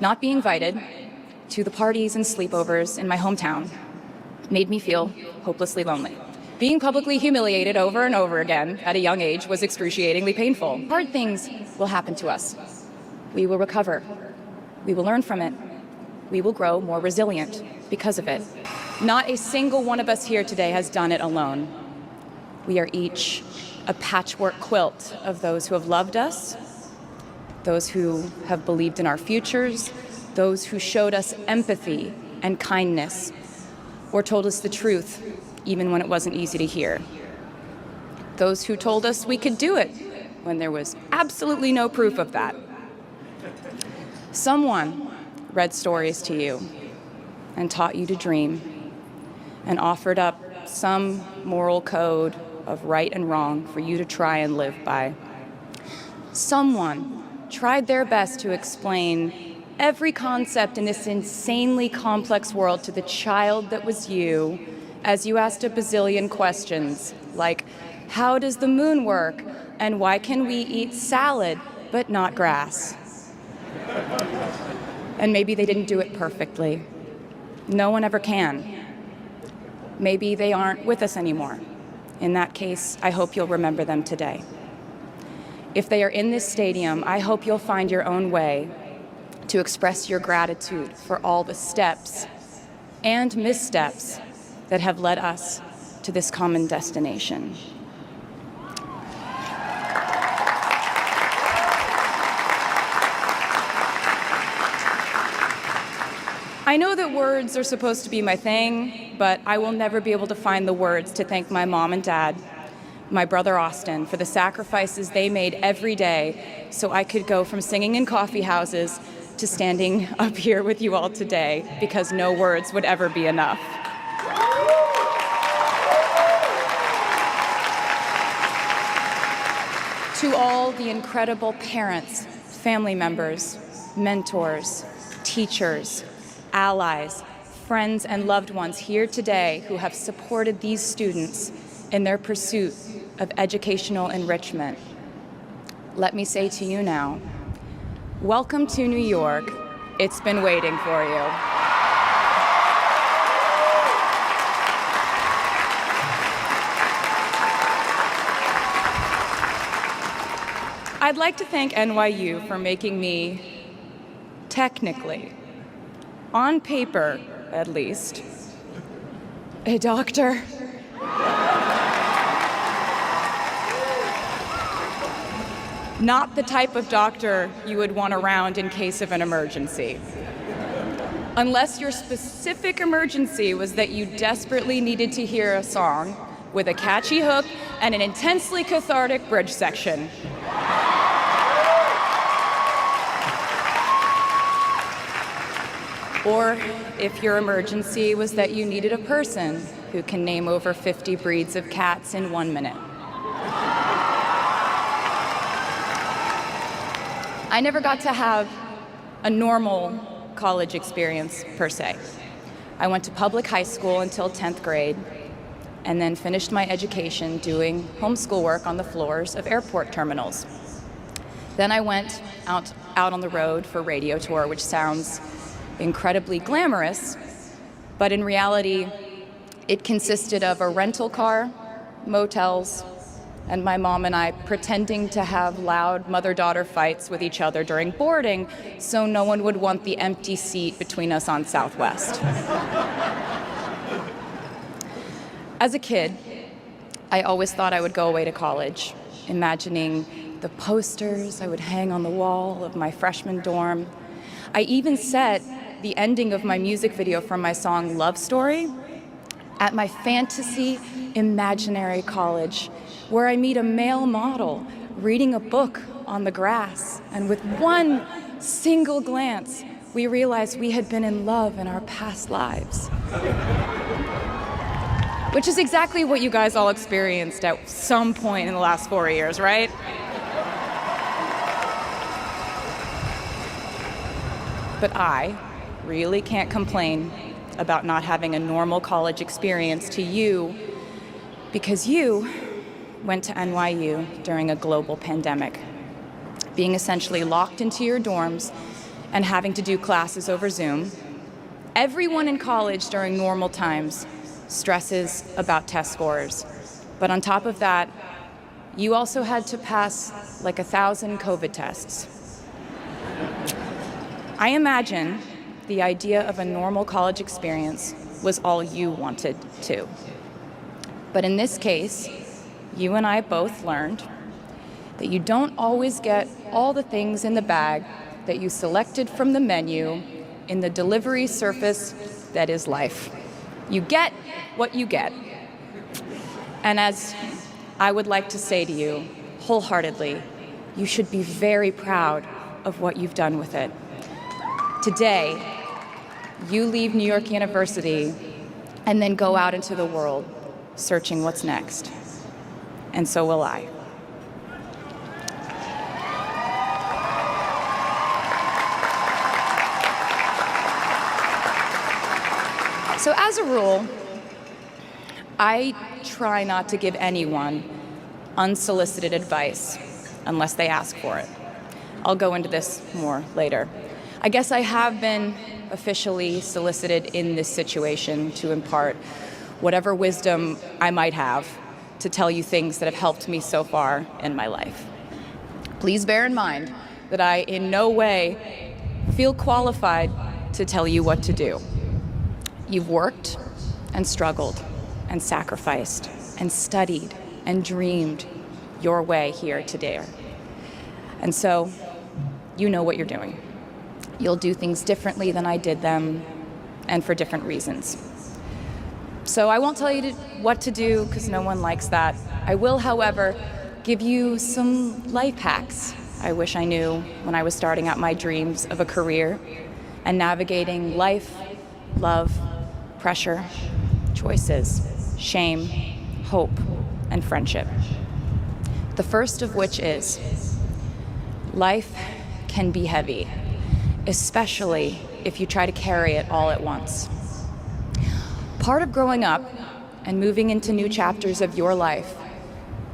Not being invited to the parties and sleepovers in my hometown made me feel hopelessly lonely. Being publicly humiliated over and over again at a young age was excruciatingly painful. Hard things will happen to us. We will recover. We will learn from it. We will grow more resilient because of it. Not a single one of us here today has done it alone. We are each a patchwork quilt of those who have loved us, those who have believed in our futures, those who showed us empathy and kindness, or told us the truth even when it wasn't easy to hear. Those who told us we could do it when there was absolutely no proof of that. Someone read stories to you and taught you to dream and offered up some moral code of right and wrong for you to try and live by. Someone tried their best to explain every concept in this insanely complex world to the child that was you as you asked a bazillion questions like, how does the moon work? And why can we eat salad but not grass? And maybe they didn't do it perfectly. No one ever can. Maybe they aren't with us anymore. In that case, I hope you'll remember them today. If they are in this stadium, I hope you'll find your own way to express your gratitude for all the steps and missteps that have led us to this common destination. I know that words are supposed to be my thing, but I will never be able to find the words to thank my mom and dad, my brother Austin, for the sacrifices they made every day so I could go from singing in coffee houses to standing up here with you all today, because no words would ever be enough. To all the incredible parents, family members, mentors, teachers, allies, friends, and loved ones here today who have supported these students in their pursuit of educational enrichment, let me say to you now, welcome to New York. It's been waiting for you. I'd like to thank NYU for making me, technically, on paper at least, a doctor. Not the type of doctor you would want around in case of an emergency. Unless your specific emergency was that you desperately needed to hear a song with a catchy hook and an intensely cathartic bridge section. Or if your emergency was that you needed a person who can name over 50 breeds of cats in 1 minute. I never got to have a normal college experience, per se. I went to public high school until 10th grade, and then finished my education doing homeschool work on the floors of airport terminals. Then I went out on the road for radio tour, which sounds incredibly glamorous, but in reality, it consisted of a rental car, motels, and my mom and I pretending to have loud mother-daughter fights with each other during boarding so no one would want the empty seat between us on Southwest. As a kid, I always thought I would go away to college, imagining the posters I would hang on the wall of my freshman dorm. I even set the ending of my music video from my song Love Story at my fantasy imaginary college, where I meet a male model reading a book on the grass, and with one single glance, we realized we had been in love in our past lives. Which is exactly what you guys all experienced at some point in the last 4 years, right? But I really can't complain about not having a normal college experience to you, because you went to NYU during a global pandemic, being essentially locked into your dorms and having to do classes over Zoom. Everyone in college during normal times stresses about test scores. But on top of that, you also had to pass like 1,000 COVID tests. I imagine the idea of a normal college experience was all you wanted too. But in this case, you and I both learned that you don't always get all the things in the bag that you selected from the menu in the delivery service that is life. You get what you get. And as I would like to say to you wholeheartedly, you should be very proud of what you've done with it. Today, you leave New York University and then go out into the world searching what's next. And so will I. So as a rule, I try not to give anyone unsolicited advice unless they ask for it. I'll go into this more later. I guess I have been officially solicited in this situation to impart whatever wisdom I might have to tell you things that have helped me so far in my life. Please bear in mind that I in no way feel qualified to tell you what to do. You've worked and struggled and sacrificed and studied and dreamed your way here today. And so you know what you're doing. You'll do things differently than I did them and for different reasons. So I won't tell you what to do because no one likes that. I will, however, give you some life hacks I wish I knew when I was starting out my dreams of a career and navigating life, love, pressure, choices, shame, hope, and friendship. The first of which is, life can be heavy, especially if you try to carry it all at once. Part of growing up and moving into new chapters of your life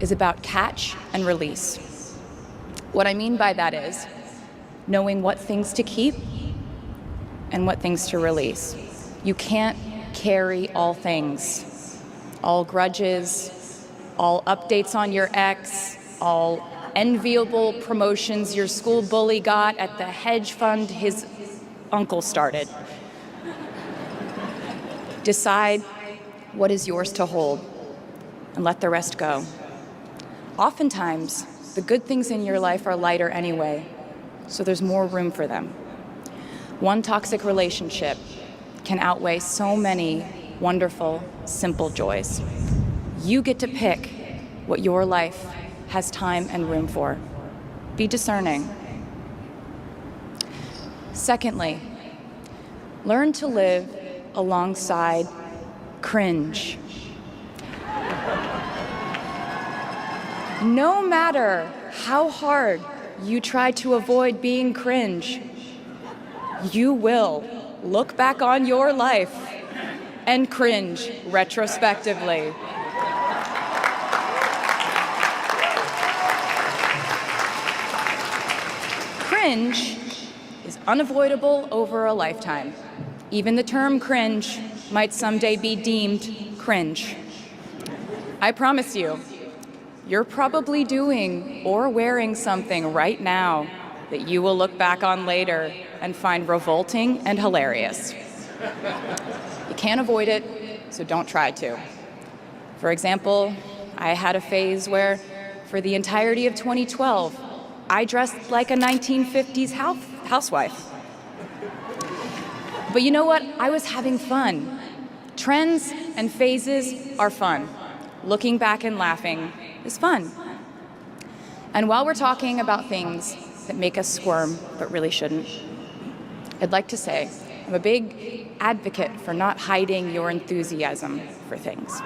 is about catch and release. What I mean by that is knowing what things to keep and what things to release. You can't carry all things, all grudges, all updates on your ex, all enviable promotions your school bully got at the hedge fund his uncle started. Decide what is yours to hold and let the rest go. Oftentimes, the good things in your life are lighter anyway, so there's more room for them. One toxic relationship can outweigh so many wonderful, simple joys. You get to pick what your life has time and room for. Be discerning. Secondly, learn to live alongside cringe. No matter how hard you try to avoid being cringe, you will look back on your life and cringe retrospectively. Cringe is unavoidable over a lifetime. Even the term cringe might someday be deemed cringe. I promise you, you're probably doing or wearing something right now that you will look back on later and find revolting and hilarious. You can't avoid it, so don't try to. For example, I had a phase where, for the entirety of 2012, I dressed like a 1950s housewife. But you know what? I was having fun. Trends and phases are fun. Looking back and laughing is fun. And while we're talking about things that make us squirm but really shouldn't, I'd like to say I'm a big advocate for not hiding your enthusiasm for things.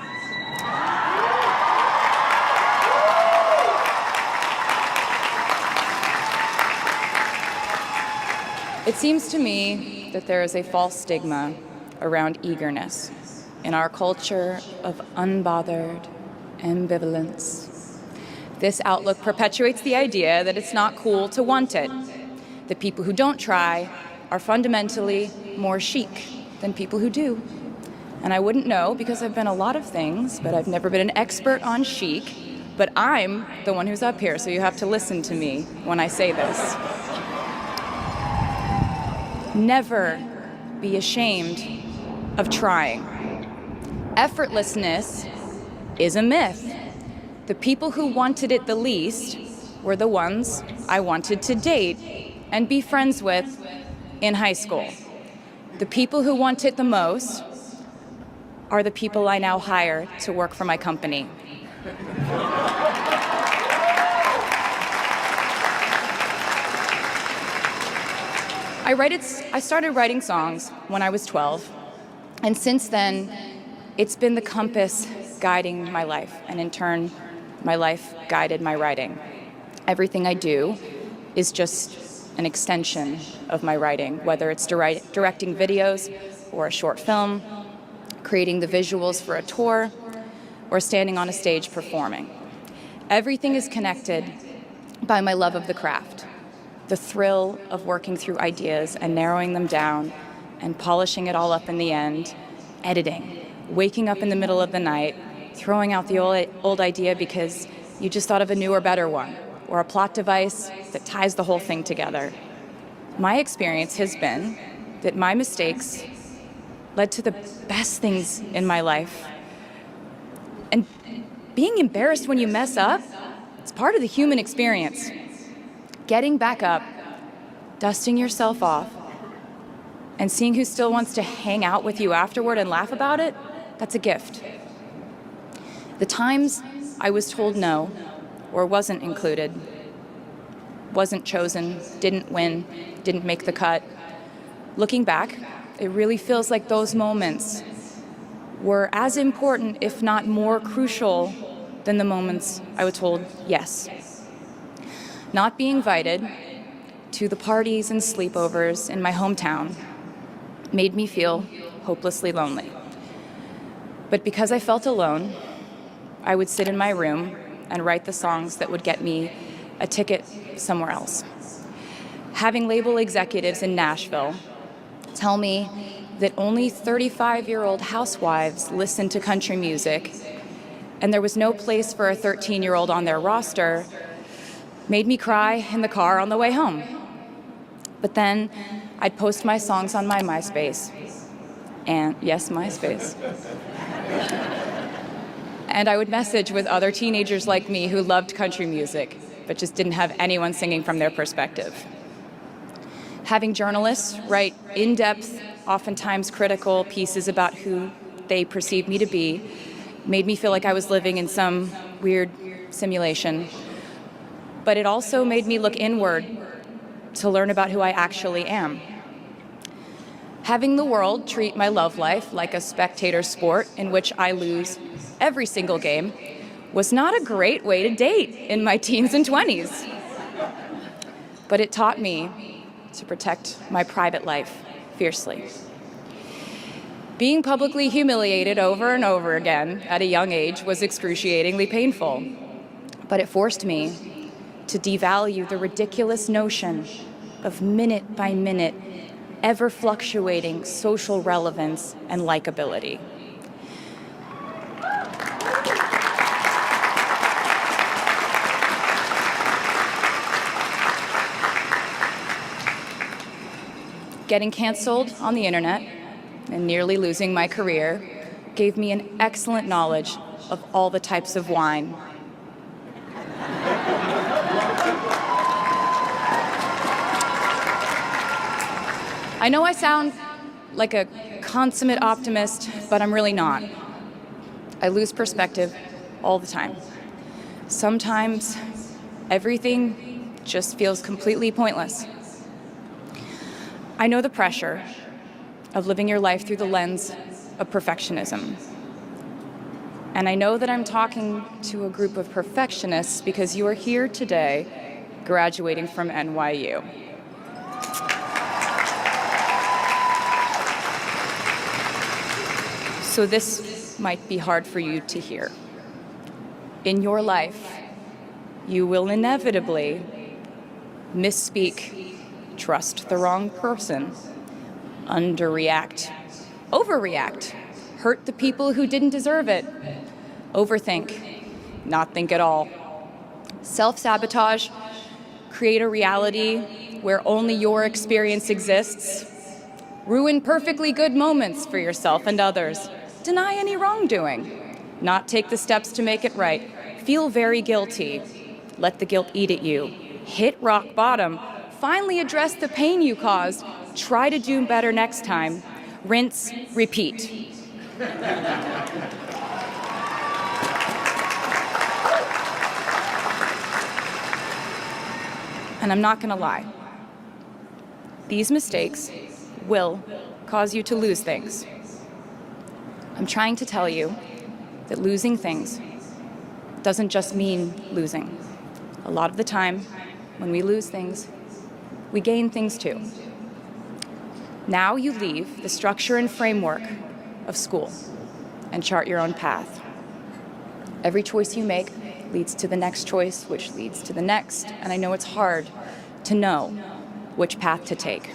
It seems to me that there is a false stigma around eagerness in our culture of unbothered ambivalence. This outlook perpetuates the idea that it's not cool to want it, The people who don't try are fundamentally more chic than people who do. And I wouldn't know because I've been a lot of things, but I've never been an expert on chic. But I'm the one who's up here, so you have to listen to me when I say this. Never be ashamed of trying. Effortlessness is a myth. The people who wanted it the least were the ones I wanted to date and be friends with in high school. The people who want it the most are the people I now hire to work for my company. I started writing songs when I was 12, and since then, it's been the compass guiding my life, and in turn, my life guided my writing. Everything I do is just an extension of my writing, whether it's directing videos or a short film, creating the visuals for a tour, or standing on a stage performing. Everything is connected by my love of the craft, the thrill of working through ideas and narrowing them down and polishing it all up in the end, editing, waking up in the middle of the night, throwing out the old idea because you just thought of a newer, better one, or a plot device that ties the whole thing together. My experience has been that my mistakes led to the best things in my life. And being embarrassed when you mess up, it's part of the human experience. Getting back up, dusting yourself off, and seeing who still wants to hang out with you afterward and laugh about it, that's a gift. The times I was told no, or wasn't included, wasn't chosen, didn't win, didn't make the cut, looking back, it really feels like those moments were as important, if not more crucial, than the moments I was told yes. Not being invited to the parties and sleepovers in my hometown made me feel hopelessly lonely. But because I felt alone, I would sit in my room and write the songs that would get me a ticket somewhere else. Having label executives in Nashville tell me that only 35-year-old housewives listen to country music, and there was no place for a 13-year-old on their roster, made me cry in the car on the way home. But then I'd post my songs on my MySpace. And yes, MySpace. And I would message with other teenagers like me who loved country music, but just didn't have anyone singing from their perspective. Having journalists write in-depth, oftentimes critical pieces about who they perceived me to be made me feel like I was living in some weird simulation. But it also made me look inward to learn about who I actually am. Having the world treat my love life like a spectator sport in which I lose every single game was not a great way to date in my teens and 20s. But it taught me to protect my private life fiercely. Being publicly humiliated over and over again at a young age was excruciatingly painful, but it forced me to devalue the ridiculous notion of minute-by-minute, ever-fluctuating social relevance and likability. Getting canceled on the internet and nearly losing my career gave me an excellent knowledge of all the types of wine. I know I sound like a consummate optimist, but I'm really not. I lose perspective all the time. Sometimes everything just feels completely pointless. I know the pressure of living your life through the lens of perfectionism. And I know that I'm talking to a group of perfectionists because you are here today graduating from NYU. So this might be hard for you to hear. In your life, you will inevitably misspeak trust the wrong person, underreact, overreact, hurt the people who didn't deserve it, overthink, not think at all, self-sabotage, create a reality where only your experience exists, ruin perfectly good moments for yourself and others, deny any wrongdoing, not take the steps to make it right, feel very guilty, let the guilt eat at you, hit rock bottom, finally address the pain you caused, try to do better next time, rinse, repeat. And I'm not going to lie. These mistakes will cause you to lose things. I'm trying to tell you that losing things doesn't just mean losing. A lot of the time, when we lose things, we gain things too. Now you leave the structure and framework of school and chart your own path. Every choice you make leads to the next choice, which leads to the next, and I know it's hard to know which path to take.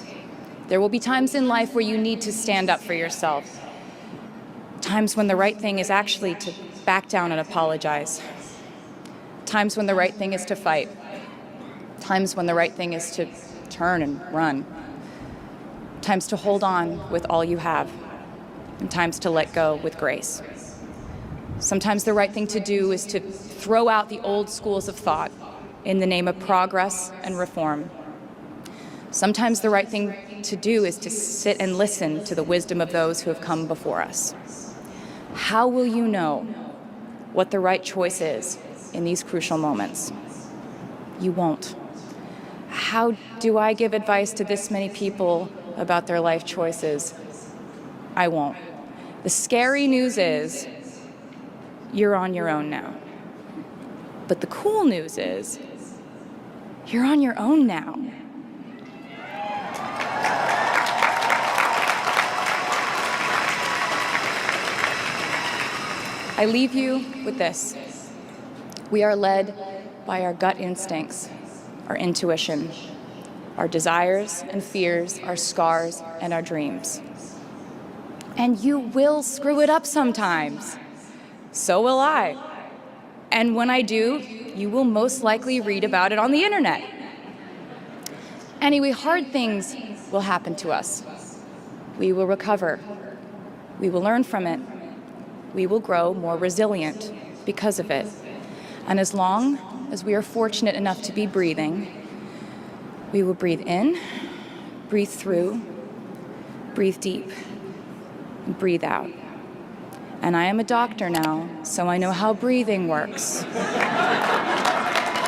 There will be times in life where you need to stand up for yourself, times when the right thing is actually to back down and apologize, times when the right thing is to fight, times when the right thing is to turn and run, times to hold on with all you have, and times to let go with grace. Sometimes the right thing to do is to throw out the old schools of thought in the name of progress and reform. Sometimes the right thing to do is to sit and listen to the wisdom of those who have come before us. How will you know what the right choice is in these crucial moments? You won't. How do I give advice to this many people about their life choices? I won't. The scary news is you're on your own now. But the cool news is you're on your own now. I leave you with this. We are led by our gut instincts, our intuition, our desires and fears, our scars and our dreams. And you will screw it up sometimes. So will I. And when I do, you will most likely read about it on the internet. Anyway, hard things will happen to us. We will recover. We will learn from it. We will grow more resilient because of it. And as long as we are fortunate enough to be breathing, we will breathe in, breathe through, breathe deep, and breathe out. And I am a doctor now, so I know how breathing works.